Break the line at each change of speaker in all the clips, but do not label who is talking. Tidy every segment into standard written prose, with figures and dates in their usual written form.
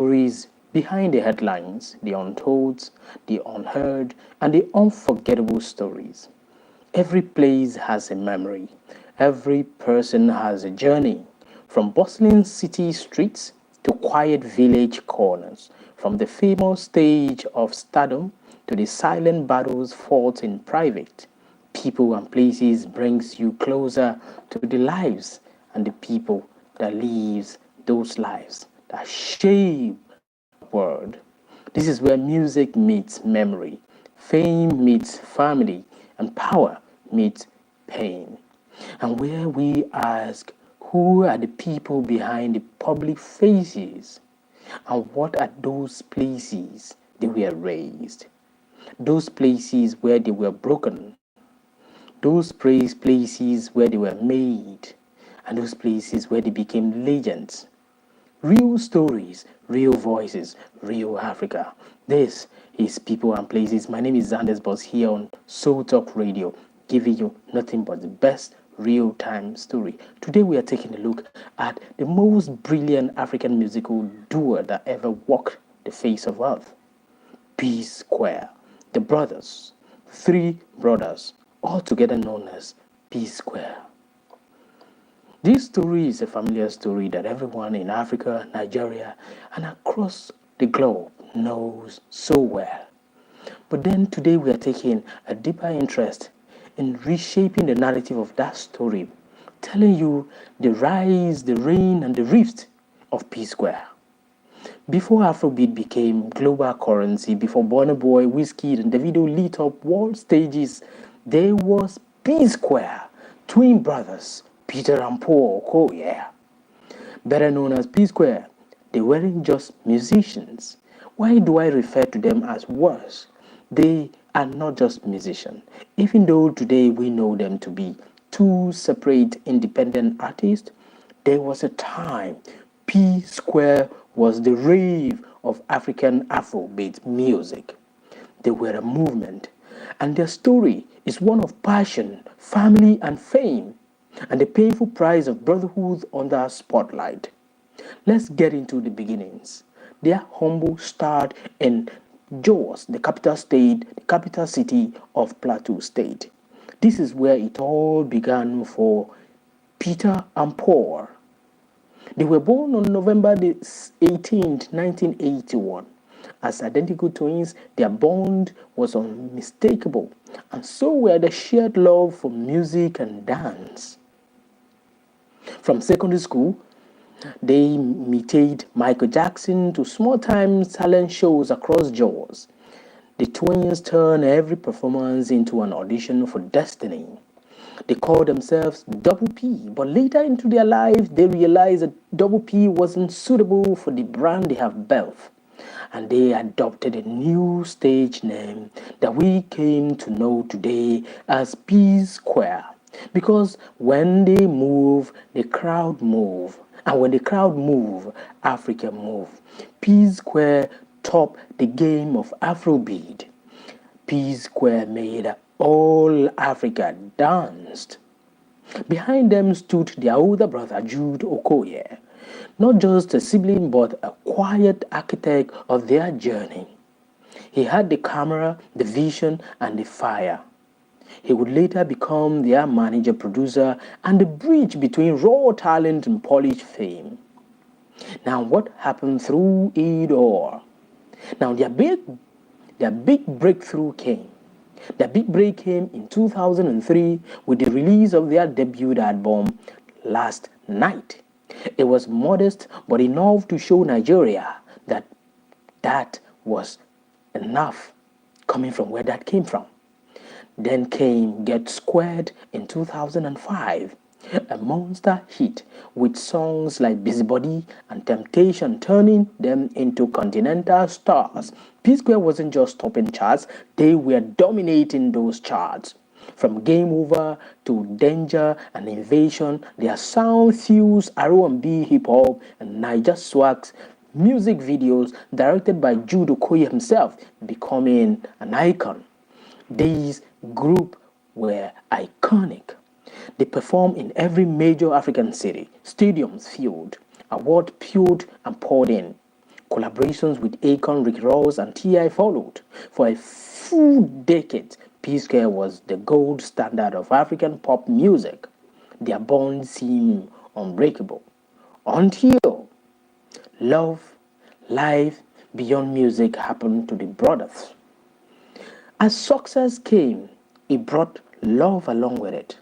stories behind the headlines, the untold, the unheard, and the unforgettable stories. Every place has a memory. Every person has a journey. From bustling city streets to quiet village corners. From the famous stage of stardom to the silent battles fought in private. People and places brings you closer to the lives and the people that lives those lives that shape our world. This is where music meets memory, fame meets family, and power meets pain. And where we ask, who are the people behind the public faces? And what are those places they were raised? Those places where they were broken, those places where they were made, and those places where they became legends. Real stories, real voices, real Africa. This is People and Places. My name is Zanders Boss here on Soul Talk Radio, giving you nothing but the best real time story. Today we are taking a look at the most brilliant African musical duo that ever walked the face of earth. P Square, the brothers, three brothers, all together known as P Square. This story is a familiar story that everyone in Africa, Nigeria, and across the globe knows so well. But then today we are taking a deeper interest in reshaping the narrative of that story, telling you the rise, the reign, and the rift of P Square. Before Afrobeat became global currency, before Burna Boy, Wizkid, and Davido lit up world stages, there was P Square, twin brothers, Peter and Paul Okoye, better known as P Square. They weren't just musicians. Why do I refer to them as worse? They are not just musicians, even though today we know them to be two separate independent artists. There was a time P Square was the rave of African Afrobeat music. They were a movement, and their story is one of passion, family, and fame, and the painful price of brotherhood under a spotlight. Let's get into the beginnings. Their humble start in Jos, the capital state, the capital city of Plateau State. This is where it all began for Peter and Paul. They were born on November the 18th, 1981. As identical twins, their bond was unmistakable, and so were the shared love for music and dance. From secondary school, they imitated Michael Jackson to small-time talent shows across Jaws. The twins turned every performance into an audition for destiny. They called themselves Double P, but later into their lives, they realized that Double P wasn't suitable for the brand they have built. And they adopted a new stage name that we came to know today as P Square. Because when they move, the crowd move. And when the crowd move, Africa move. P Square topped the game of Afrobeat. P Square made all Africa danced. Behind them stood their older brother Jude Okoye, not just a sibling but a quiet architect of their journey. He had the camera, the vision, and the fire. He would later become their manager, producer, and the bridge between raw talent and polished fame. Now, what happened through it all? Now, their big breakthrough came. The big break came in 2003 with the release of their debut album, Last Night. It was modest but enough to show Nigeria that that was enough coming from where that came from. Then came Get Squared in 2005, a monster hit with songs like Busybody and Temptation turning them into continental stars. P Square wasn't just topping charts, they were dominating those charts. From Game Over to Danger and Invasion, their sound fused R&B, hip-hop, and Niger swags music videos directed by Jude Okoye himself, becoming an icon. These groups were iconic. They performed in every major African city, stadiums filled, award poured and poured in. Collaborations with Akon, Rick Ross, and T.I. followed. For a full decade, P Square was the gold standard of African pop music. Their bond seemed unbreakable until love, life beyond music happened to the brothers. As success came, it brought love along with it.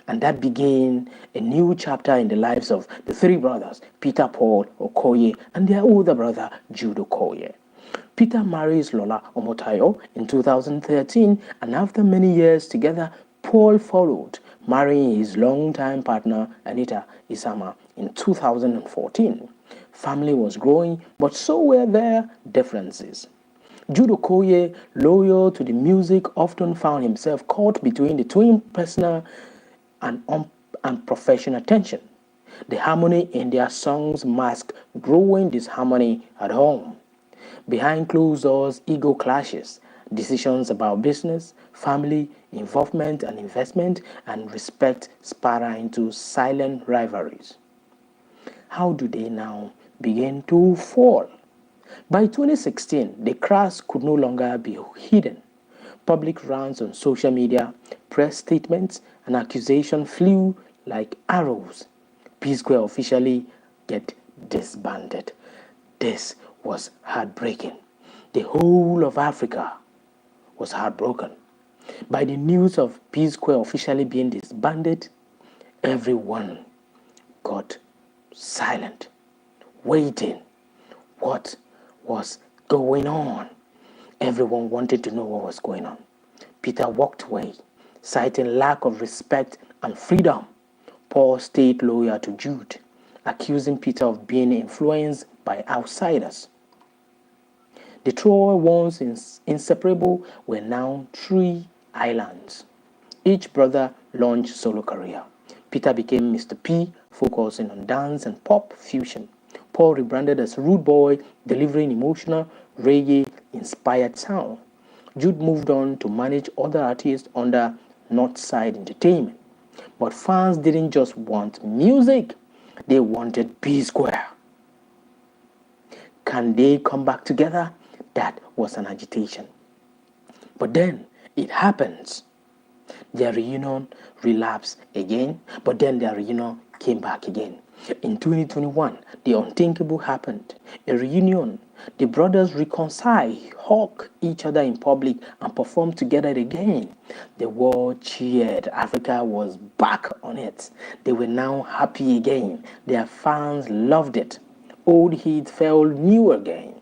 And that began a new chapter in the lives of the three brothers, Peter, Paul Okoye, and their older brother, Jude Okoye. Peter marries Lola Omotayo in 2013, and after many years together, Paul followed, marrying his longtime partner, Anita Isama, in 2014. Family was growing, but so were their differences. Jude Okoye, loyal to the music, often found himself caught between the twin personal and, and professional tension. The harmony in their songs masked growing disharmony at home. Behind closed doors, ego clashes, decisions about business, family, involvement and investment, and respect spiral into silent rivalries. How do they now begin to fall? By 2016, the cracks could no longer be hidden. Public rants on social media, press statements, and accusations flew like arrows. P Square officially get disbanded. This was heartbreaking. The whole of Africa was heartbroken. By the news of P Square officially being disbanded, everyone got silent, waiting. What was going on? Everyone wanted to know what was going on. Peter walked away, citing lack of respect and freedom. Paul stayed loyal to Jude, accusing Peter of being influenced by outsiders. The trio, once inseparable, were now three islands. Each brother launched solo career. Peter became Mr. P, focusing on dance and pop fusion. Paul rebranded as Rude Boy, delivering emotional, reggae-inspired sound. Jude moved on to manage other artists under Northside Entertainment. But fans didn't just want music, they wanted P Square. Can they come back together? That was an agitation. But then it happens. Their reunion relapsed again, but then their reunion came back again. In 2021, the unthinkable happened. A reunion. The brothers reconciled, hugged each other in public, and performed together again. The world cheered. Africa was back on it. They were now happy again. Their fans loved it. Old heat felt new again.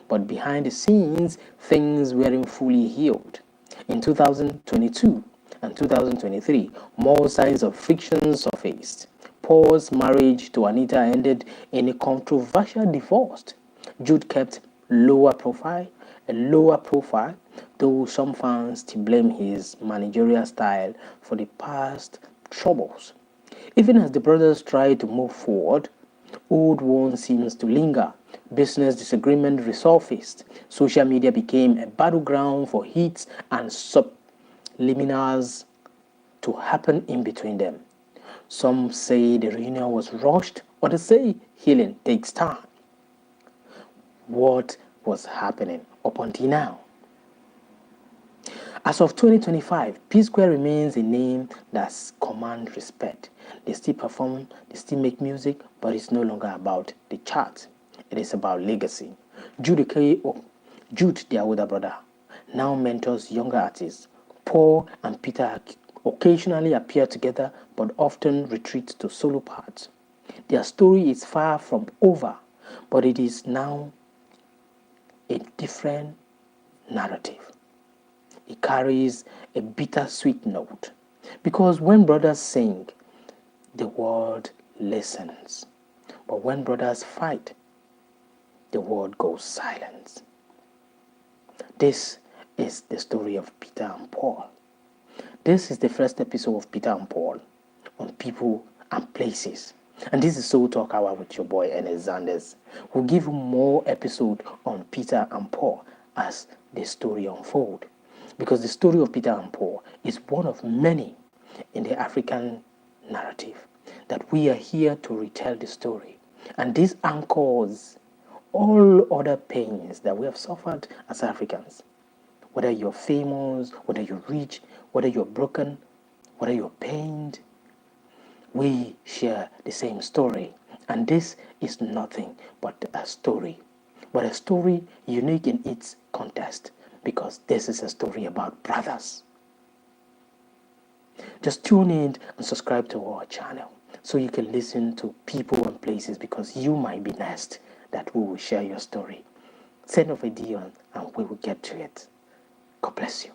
But behind the scenes, things weren't fully healed. In 2022 and 2023, more signs of friction surfaced. Paul's marriage to Anita ended in a controversial divorce. Jude kept a lower profile, though some fans still blame his managerial style for the past troubles. Even as the brothers try to move forward, old wounds seems to linger. Business disagreement resurfaced. Social media became a battleground for hits and subliminals to happen in between them. Some say the reunion was rushed, others say healing takes time. What was happening up until now? As of 2025, P Square remains a name that commands respect. They still perform, they still make music, but it's no longer about the chart. It is about legacy. Jude, their older brother, now mentors younger artists. Paul and Peter occasionally appear together, but often retreat to solo parts. Their story is far from over, but it is now a different narrative. It carries a bittersweet note. Because when brothers sing, the world listens. But when brothers fight, the world goes silent. This is the story of Peter and Paul. This is the first episode of Peter and Paul on people and places. And this is Soul Talk Hour with your boy Ernest Zanders. We'll give you more episode on Peter and Paul as the story unfolds. Because the story of Peter and Paul is one of many in the African narrative that we are here to retell the story. And this anchors all other pains that we have suffered as Africans. Whether you're famous, whether you're rich, whether you're broken, whether you're pained, we share the same story. And this is nothing but a story. But a story unique in its context, because this is a story about brothers. Just tune in and subscribe to our channel so you can listen to people and places, because you might be next that we will share your story. Send a video and we will get to it. God bless you.